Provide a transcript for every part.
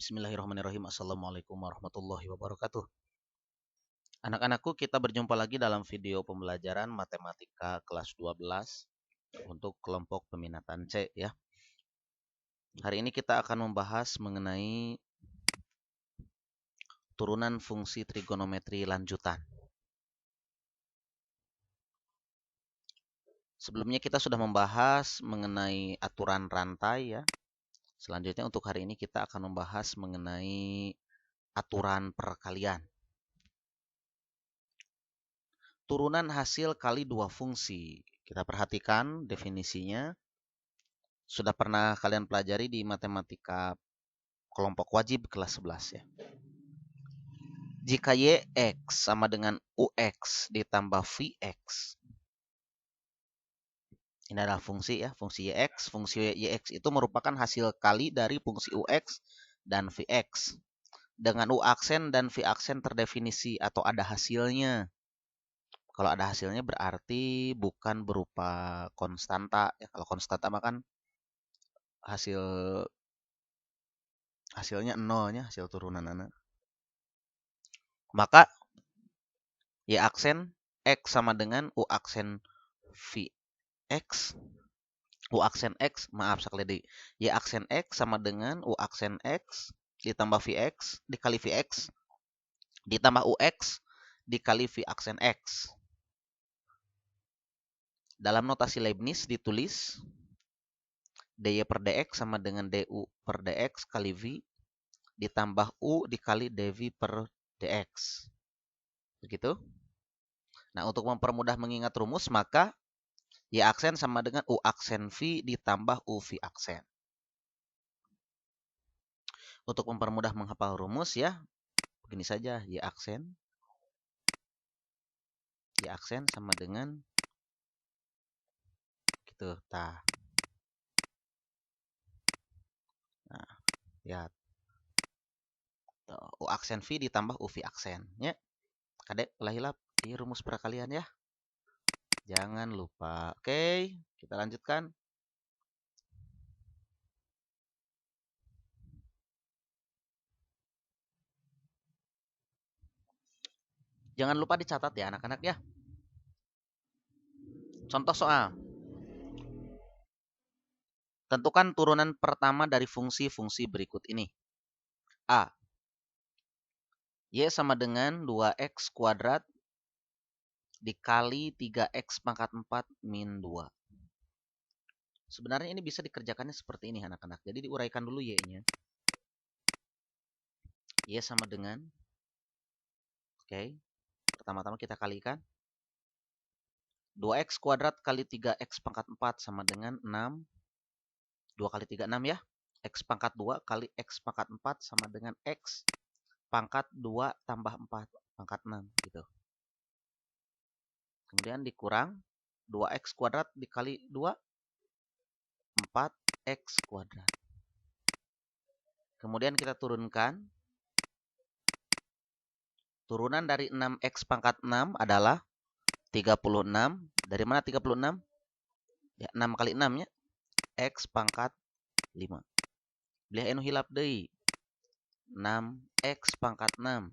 Bismillahirrahmanirrahim. Assalamualaikum warahmatullahi wabarakatuh. Anak-anakku, kita berjumpa lagi dalam video pembelajaran matematika kelas 12 untuk kelompok peminatan C ya. Hari ini kita akan membahas mengenai turunan fungsi trigonometri lanjutan. Sebelumnya kita sudah membahas mengenai aturan rantai ya. Selanjutnya untuk hari ini kita akan membahas mengenai aturan perkalian. Turunan hasil kali dua fungsi. Kita perhatikan definisinya. Sudah pernah kalian pelajari di matematika kelompok wajib kelas 11 ya. Jika y x sama dengan ux ditambah vx. Ini adalah fungsi ya, fungsi y(x). Fungsi y(x) itu merupakan hasil kali dari fungsi ux dan vx. Dengan u aksen dan v aksen terdefinisi atau ada hasilnya. Kalau ada hasilnya berarti bukan berupa konstanta ya. Kalau konstanta mah kan hasilnya nolnya, hasil turunan anak. Maka y aksen x sama dengan u aksen vx. U aksen x, maaf sekali, y aksen x sama dengan u aksen x ditambah vx dikali vx ditambah ux dikali v aksen x. Dalam notasi Leibniz ditulis dy per dx sama dengan du per dx kali v ditambah u dikali dv per dx. Begitu. Nah, untuk mempermudah mengingat rumus, maka y aksen sama dengan u aksen v ditambah u v aksen. Untuk mempermudah menghafal rumus ya, begini saja, y aksen sama dengan gitu. Nah, lihat. U aksen v ditambah u v aksen ya. Kadek ulah ini rumus perkalian ya. Jangan lupa. Oke, kita lanjutkan. Jangan lupa dicatat ya anak-anak ya. Contoh soal. Tentukan turunan pertama dari fungsi-fungsi berikut ini. A. Y sama dengan 2x kuadrat dikali 3x pangkat 4 min 2. Sebenarnya ini bisa dikerjakannya seperti ini anak-anak. Jadi diuraikan dulu y-nya. Y sama dengan, oke, pertama-tama kita kalikan. 2x kuadrat kali 3x pangkat 4 sama dengan 6. 2 kali 3, 6 ya. X pangkat 2 kali x pangkat 4 sama dengan x pangkat 2 tambah 4 pangkat 6 gitu. Kemudian dikurang 2x kuadrat dikali 2, 4x kuadrat. Kemudian kita turunkan. Turunan dari 6x pangkat 6 adalah 36. Dari mana 36? Ya, 6 kali 6 ya. X pangkat 5. Belah anu hilap deui. 6x pangkat 6.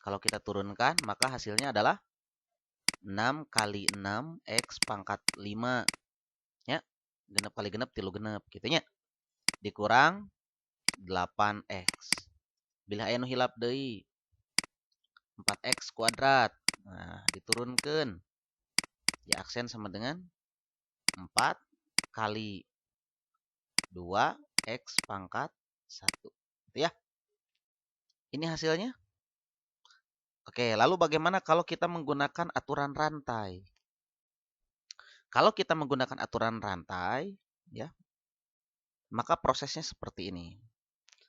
Kalau kita turunkan, maka hasilnya adalah 6 kali 6 x pangkat 5. Ya, genep kali genep 3 genep gitu nya. Dikurang 8x. Bila anu hilap deui 4x kuadrat. Nah, diturunkan. Ya, aksen sama dengan 4 kali 2x pangkat 1. Gitu ya. Ini hasilnya. Oke, lalu bagaimana kalau kita menggunakan aturan rantai? Kalau kita menggunakan aturan rantai, ya, maka prosesnya seperti ini.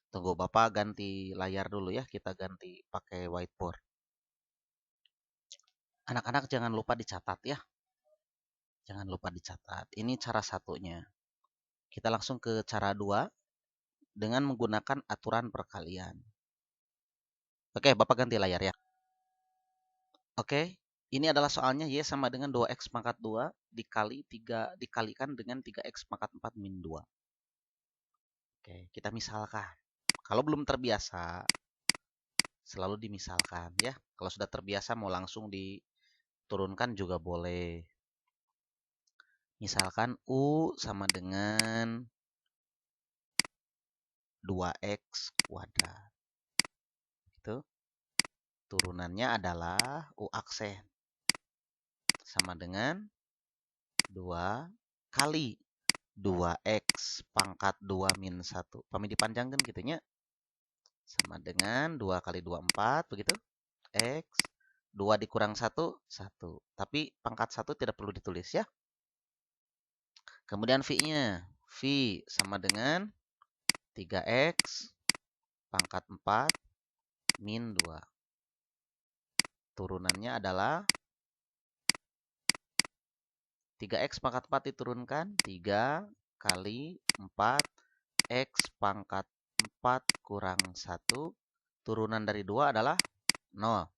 Tunggu Bapak ganti layar dulu ya, kita ganti pakai whiteboard. Anak-anak jangan lupa dicatat ya. Jangan lupa dicatat. Ini cara satunya. Kita langsung ke cara 2 dengan menggunakan aturan perkalian. Oke, Bapak ganti layar ya. Oke, ini adalah soalnya y sama dengan 2x pangkat 2 dikali 3 dikalikan dengan 3x pangkat 4 min 2. Oke, kita misalkan. Kalau belum terbiasa, selalu dimisalkan ya. Kalau sudah terbiasa mau langsung diturunkan juga boleh. Misalkan U sama dengan 2x kuadrat. Itu turunannya adalah U aksen. Sama dengan 2 kali 2x pangkat 2 min 1. Pami dipanjangkan gitu nya. Sama dengan 2 kali 2, 4. Begitu. X. 2 dikurang 1, 1. Tapi pangkat 1 tidak perlu ditulis ya. Kemudian V-nya. V sama dengan 3x pangkat 4 min 2. Turunannya adalah 3x pangkat 4 diturunkan. 3 kali 4 x pangkat 4 kurang 1. Turunan dari 2 adalah 0.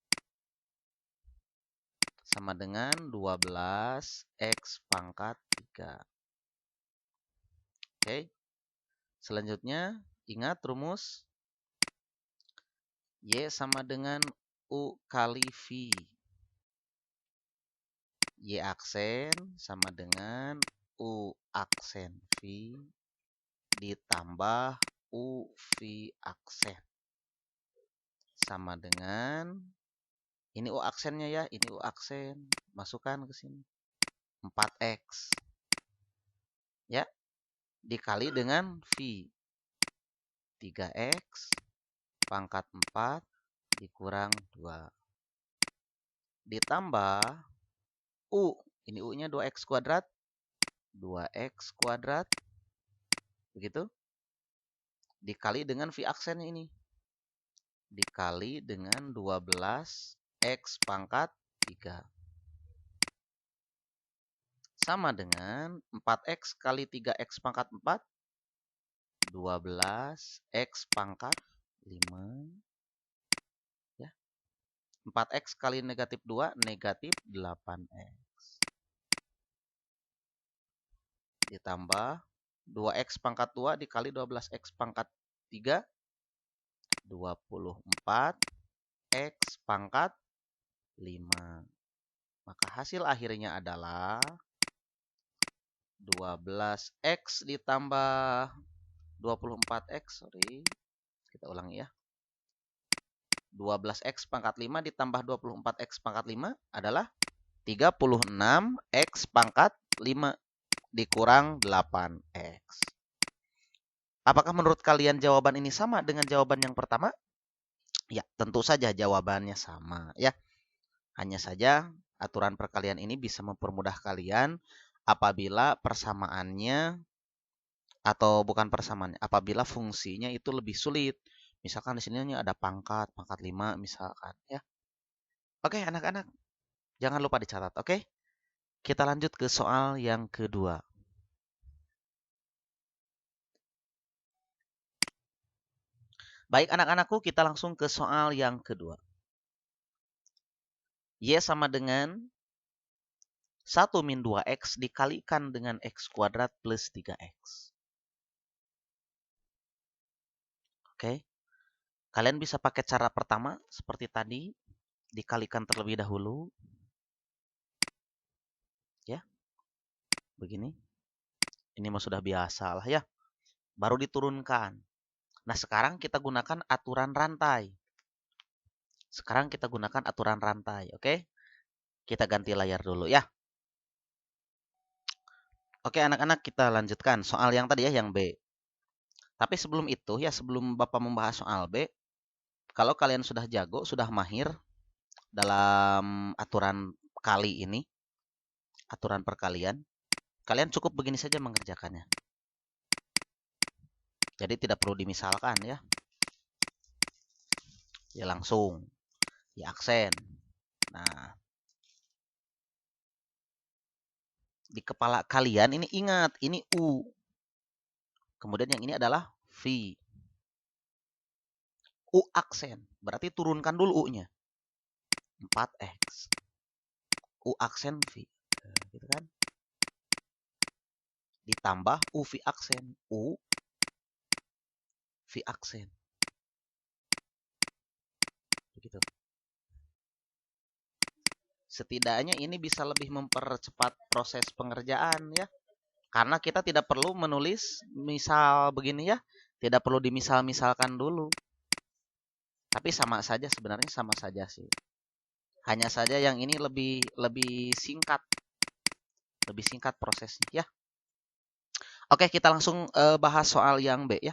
Sama dengan 12 x pangkat 3. Oke. Selanjutnya, ingat rumus. Y sama dengan U kali V. Y aksen sama dengan U aksen V ditambah U V aksen. Sama dengan, ini U aksennya ya, ini U aksen. Masukkan ke sini. 4x. Ya, dikali dengan V. 3x pangkat 4 dikurang 2. Ditambah U. Ini U-nya 2x kuadrat. 2x kuadrat. Begitu. Dikali dengan V aksennya ini. Dikali dengan 12x pangkat 3. Sama dengan 4x kali 3x pangkat 4. 12x pangkat 5. Ya. 4x kali negatif 2, negatif 8x. Ditambah 2x pangkat 2 dikali 12x pangkat 3. 24x pangkat 5. Maka hasil akhirnya adalah 12x ditambah 24x. Sorry. Kita ulangi ya. 12x pangkat 5 ditambah 24x pangkat 5 adalah 36x pangkat 5 dikurang 8x. Apakah menurut kalian jawaban ini sama dengan jawaban yang pertama? Ya, tentu saja jawabannya sama ya. Hanya saja aturan perkalian ini bisa mempermudah kalian apabila persamaannya atau bukan persamaannya, apabila fungsinya itu lebih sulit. Misalkan di sini ada pangkat 5 misalkan ya. Oke, anak-anak, jangan lupa dicatat, oke? Kita lanjut ke soal yang kedua. Baik anak-anakku, kita langsung ke soal yang kedua. Y sama dengan 1 min 2x dikalikan dengan x kuadrat plus 3x. Oke. Kalian bisa pakai cara pertama seperti tadi, dikalikan terlebih dahulu. Ya. Begini. Ini mah sudah biasa lah ya. Baru diturunkan. Nah, sekarang kita gunakan aturan rantai. Oke? Kita ganti layar dulu ya. Oke, anak-anak, kita lanjutkan soal yang tadi ya, yang B. Tapi sebelum itu ya, sebelum Bapak membahas soal B, kalau kalian sudah jago, sudah mahir dalam aturan kali ini, aturan perkalian, kalian cukup begini saja mengerjakannya. Jadi tidak perlu dimisalkan ya. Ya langsung. Ya aksen. Nah, di kepala kalian ini ingat, ini U. Kemudian yang ini adalah V. U aksen. Berarti turunkan dulu U-nya. 4x. U aksen V. Gitu kan? Ditambah U V aksen. U V aksen. Begitu. Setidaknya ini bisa lebih mempercepat proses pengerjaan ya. Karena kita tidak perlu menulis misal begini ya. Tidak perlu dimisal-misalkan dulu. Tapi sama saja sebenarnya sama saja sih. Hanya saja yang ini lebih lebih singkat. Lebih singkat prosesnya ya. Oke, kita langsung bahas soal yang B ya.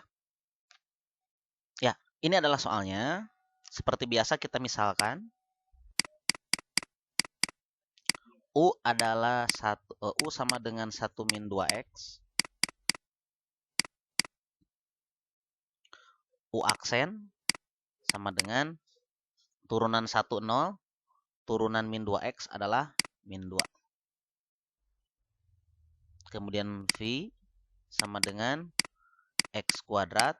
Ya, ini adalah soalnya. Seperti biasa kita misalkan U adalah U sama dengan 1 min 2X. U aksen sama dengan turunan 1 0, turunan min 2X adalah min 2. Kemudian V sama dengan X kuadrat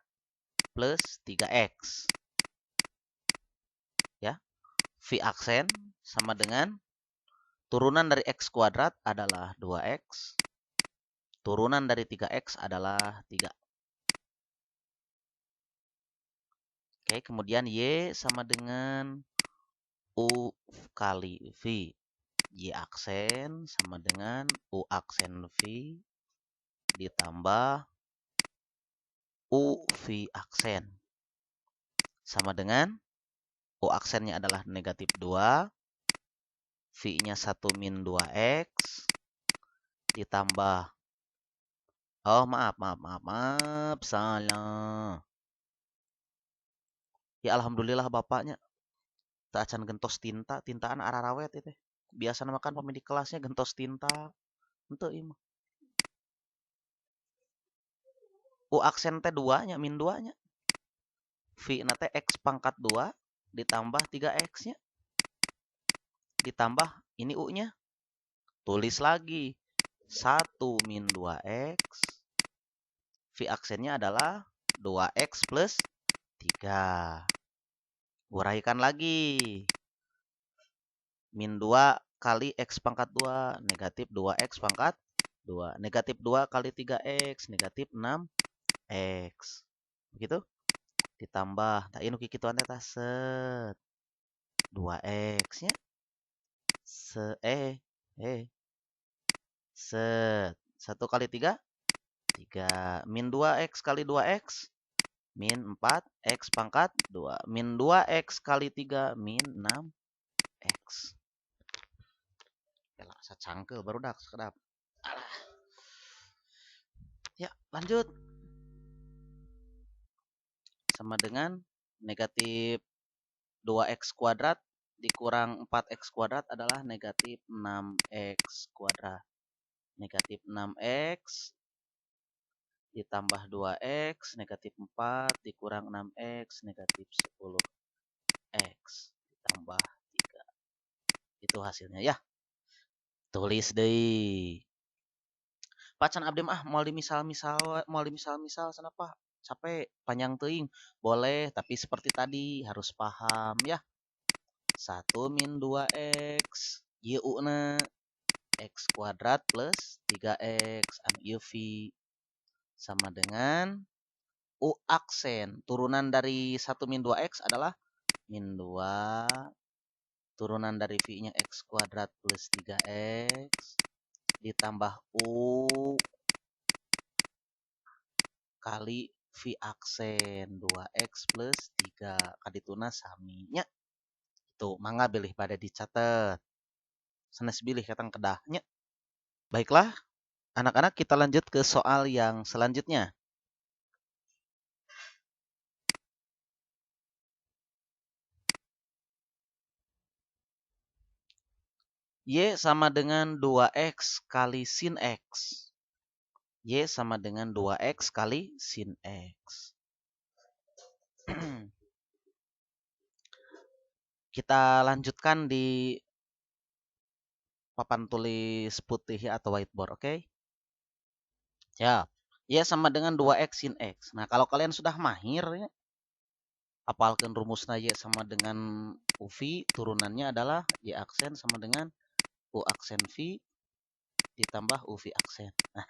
plus 3X. Ya, V aksen sama dengan turunan dari X kuadrat adalah 2X. Turunan dari 3X adalah 3. Oke, kemudian Y sama dengan U kali V. Y aksen sama dengan U aksen V ditambah U V aksen. Sama dengan U aksennya adalah negatif 2. V-nya 1 min 2X. Ditambah. Oh maaf. Salah. Ya alhamdulillah bapaknya. Tak acan gentos tinta. Tintaan ararawet itu. Biasa makan pemilik kelasnya gentos tinta. Untuk imah. U aksen teh 2-nya, min 2-nya. V nate X pangkat 2 ditambah 3X-nya. Ditambah ini U-nya. Tulis lagi. 1 min 2X. V aksennya adalah 2X plus 3. Uraikan lagi. Min 2 kali X pangkat 2. Negatif 2X pangkat 2. Negatif 2 kali 3X. Negatif 6X. Begitu? Ditambah. Tak ini kikituan teh set. 2X-nya. Set. 1 kali 3. 3. Min 2X kali 2X. Min 4X pangkat 2. Min 2X kali 3. Min 6X. Yalah, secangkel baru dak sekedap. Alah. Ya, lanjut. Sama dengan negatif 2X kuadrat dikurang 4X kuadrat adalah negatif 6X kuadrat. Negatif 6X ditambah 2X, negatif 4 dikurang 6X, negatif 10X ditambah 3. Itu hasilnya ya. Tulis deh. Pacan abdi mah mau dimisal-misal kenapa? Capek panjang teuing. Boleh, tapi seperti tadi harus paham ya. 1 min 2X, y-na X kuadrat plus 3X anu ieu V sama dengan U aksen. Turunan dari 1 min 2X adalah min 2. Turunan dari V-nya X kuadrat plus 3X. Ditambah U kali V aksen. 2X plus 3. Kadituna saminya. Tuh, mangga bilih pada dicatat. Sanes bilih katang kedahnya. Baiklah, anak-anak kita lanjut ke soal yang selanjutnya. Y sama dengan 2X kali sin X. Y sama dengan 2X kali sin X. Kita lanjutkan di papan tulis putih atau whiteboard, oke? Ya. Y sama dengan 2X sin X. Nah, kalau kalian sudah mahir, ya, apalkan rumusnya Y sama dengan UV, turunannya adalah Y aksen sama dengan U aksen V ditambah UV aksen. Nah,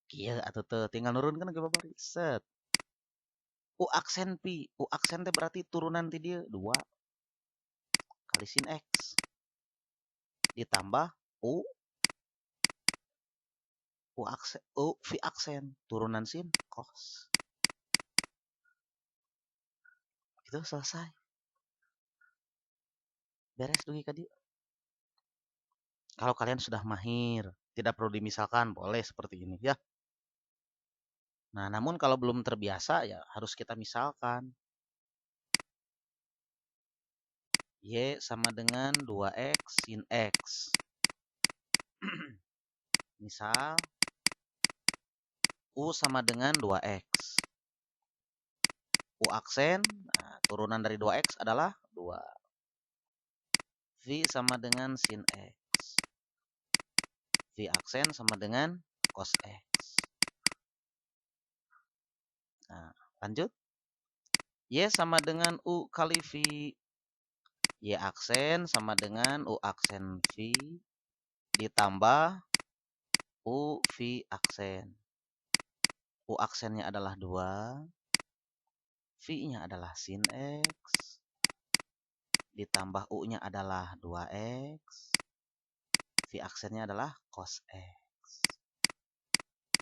kieu atuh teu tinggal nurunkan ke babari. Set. U aksen pi. U aksen teh berarti turunan ti dia 2 kali sin X. Ditambah U V aksen turunan sin cos. Itu selesai. Beres dugi ka dieu. Kalau kalian sudah mahir, tidak perlu dimisalkan, boleh seperti ini ya. Nah, namun kalau belum terbiasa ya harus kita misalkan. Y sama dengan 2X sin X. Misal, U sama dengan 2X. U aksen, nah, turunan dari 2X adalah 2. V sama dengan sin X. V aksen sama dengan cos X. Nah, lanjut. Y sama dengan U kali V. Y aksen sama dengan U aksen V ditambah U V aksen. U aksennya adalah 2. V-nya adalah sin X. Ditambah U-nya adalah 2X. V aksennya adalah cos X.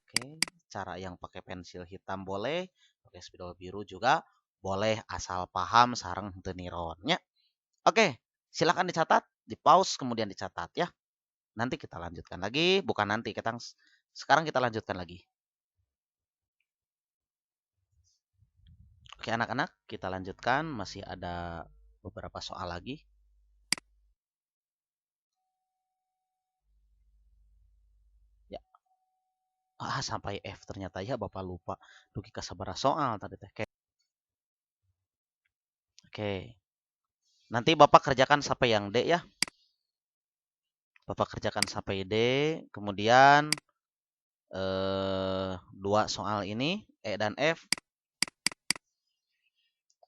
Oke, cara yang pakai pensil hitam boleh, pakai spidol biru juga boleh, asal paham sareng teu nironnya. Oke, silakan dicatat, di pause kemudian dicatat ya. Nanti kita lanjutkan lagi, bukan nanti, sekarang kita lanjutkan lagi. Oke anak-anak, kita lanjutkan, masih ada beberapa soal lagi. Ya. Sampai F ternyata ya, Bapak lupa. Dugi kasabaraha soal tadi teh. Oke. Nanti Bapak kerjakan sampai yang D ya. Bapak kerjakan sampai D, kemudian 2 soal ini E dan F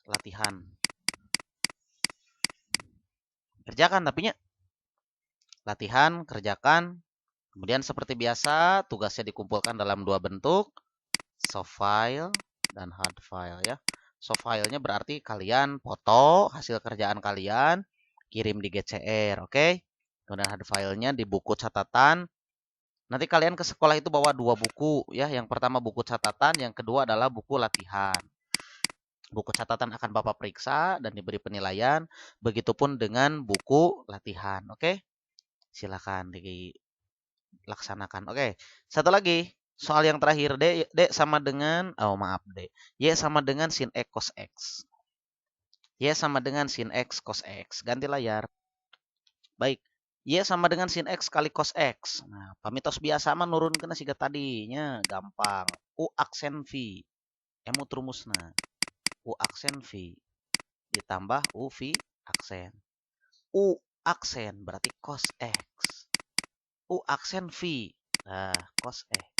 latihan. Kerjakan tapi nya. Latihan, kerjakan. Kemudian seperti biasa tugasnya dikumpulkan dalam 2 bentuk, soft file dan hard file ya. Soft filenya berarti kalian foto hasil kerjaan kalian, kirim di GCR, oke? Kemudian hard filenya di buku catatan. Nanti kalian ke sekolah itu bawa 2 buku ya. Yang pertama buku catatan, yang kedua adalah buku latihan. Buku catatan akan Bapak periksa dan diberi penilaian. Begitupun dengan buku latihan, oke? Silakan dilaksanakan. Oke, satu lagi. Soal yang terakhir, D sama dengan, D. Y sama dengan sin X cos X. Y sama dengan sin X cos X. Ganti layar. Baik. Y sama dengan sin X kali cos X. Nah, pamitos biasa mah nurunkeun siga tadinya, gampang. U aksen V. Emu trumusna. U aksen V. Ditambah U V aksen. U aksen berarti cos X. U aksen V. Nah, cos X.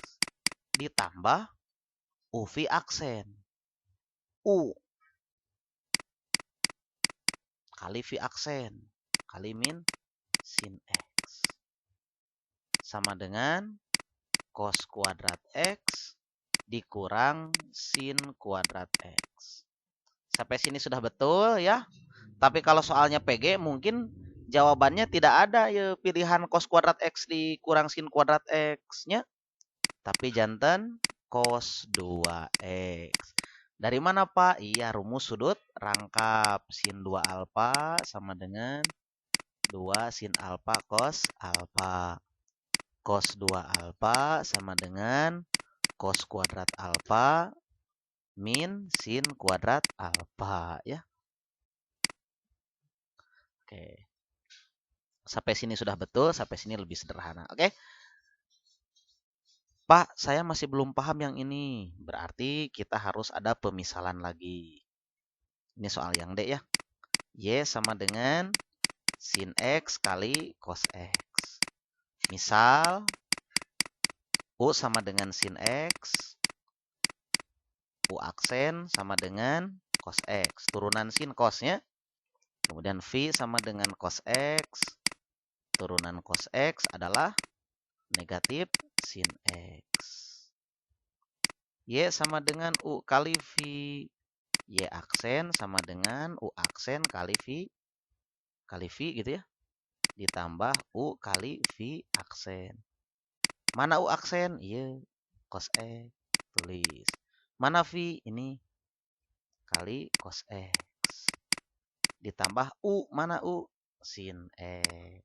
Ditambah U V aksen. U kali V aksen. Kali min sin X. Sama dengan cos kuadrat X dikurang sin kuadrat X. Sampai sini sudah betul ya. Tapi kalau soalnya PG mungkin jawabannya tidak ada ya pilihan cos kuadrat X dikurang sin kuadrat X-nya. Tapi jantan cos 2X. Dari mana Pak? Iya, rumus sudut rangkap. Sin 2 alfa sama dengan 2 sin alfa cos alfa. Cos 2 alfa sama dengan cos kuadrat alfa min sin kuadrat alfa ya. Oke. Sampai sini sudah betul, sampai sini lebih sederhana. Oke. Pak, saya masih belum paham yang ini. Berarti kita harus ada pemisalan lagi. Ini soal yang D ya. Y sama dengan sin X kali cos X. Misal, U sama dengan sin X. U aksen sama dengan cos X. Turunan sin cosnya. Kemudian V sama dengan cos X. Turunan cos X adalah negatif sin X. Y sama dengan U kali V. Y aksen sama dengan U aksen kali V gitu ya. Ditambah U kali V aksen. Mana U aksen? Iya, cos X. Tulis. Mana V? Ini kali cos X. Ditambah U. Mana U? Sin X.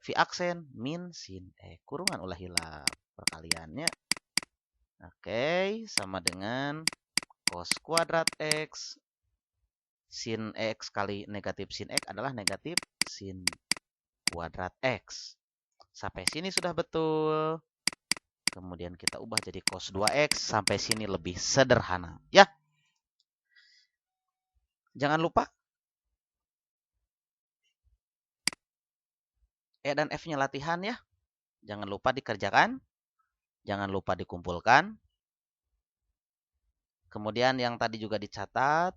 V aksen min sin X. Kurungan ulah hilap. Perkaliannya. Oke, sama dengan cos kuadrat X. Sin X kali negatif sin X adalah negatif sin kuadrat X. Sampai sini sudah betul. Kemudian kita ubah jadi cos 2X. Sampai sini lebih sederhana. Ya. Jangan lupa E dan F-nya latihan ya. Jangan lupa dikerjakan. Jangan lupa dikumpulkan. Kemudian yang tadi juga dicatat.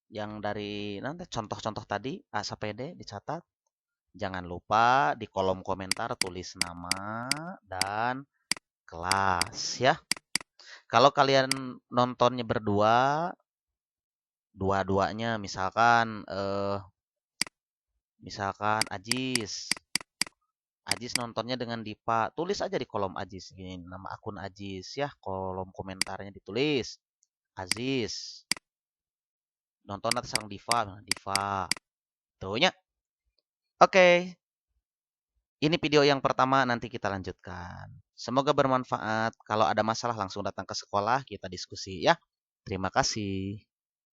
Yang dari nanti contoh-contoh tadi A sampai D dicatat. Jangan lupa di kolom komentar tulis nama dan kelas ya. Kalau kalian nontonnya berdua, dua-duanya misalkan Ajis. Ajis nontonnya dengan Dipa. Tulis aja di kolom Ajis gini nama akun Ajis ya, kolom komentarnya ditulis. Aziz. Nonton nanti sarang Diva. Tuh nya. Oke. Ini video yang pertama, nanti kita lanjutkan. Semoga bermanfaat. Kalau ada masalah langsung datang ke sekolah, kita diskusi ya. Terima kasih.